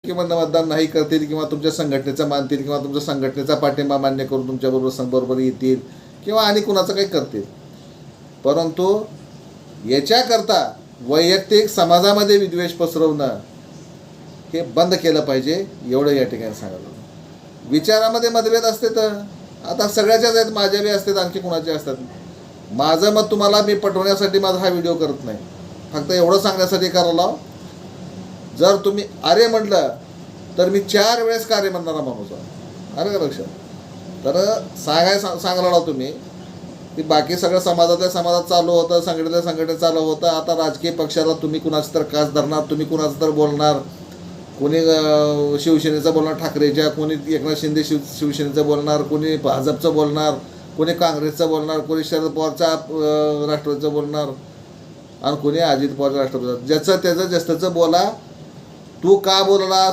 किंवा मतदान नाही करतील किंवा तुमच्या संघटनेचा मानतील किंवा तुमच्या संघटनेचा पाठिंबा मान्य करून तुमच्याबरोबर येतील किंवा आणि कुणाचं काही करतील, परंतु याच्याकरता वैयक्तिक समाजामध्ये विद्वेष पसरवणं हे बंद केलं पाहिजे, एवढं या ठिकाणी सांगितलं. विचारामध्ये मतभेद असते तर आता सगळ्याच्याच आहेत, माझ्या बी असतात, आणखी कुणाचे असतात. माझं मत तुम्हाला मी पटवण्यासाठी माझा हा व्हिडिओ करत नाही, फक्त एवढं सांगण्यासाठी करायला. जर तुम्ही अरे म्हटलं तर मी 4 वेळेस कार्य म्हणणारा माणूस आहे, अरे का लक्षात. तर सांगायला तुम्ही की बाकी सगळं समाजात चालू होतं, संघटनेत चालू होतं. आता राजकीय पक्षाला तुम्ही कुणाचं तर कास धरणार, तुम्ही कुणाचं तर बोलणार, कोणी शिवसेनेचं बोलणार ठाकरेच्या, कोणी एकनाथ शिंदे शिवसेनेचं बोलणार, कोणी भाजपचं बोलणार, कोणी काँग्रेसचं बोलणार, कोणी शरद पवारच्या राष्ट्रवादीचं बोलणार आणि कोणी अजित पवारच्या राष्ट्रवादीचं. ज्याचं त्याचं बोला. तू का बोलला,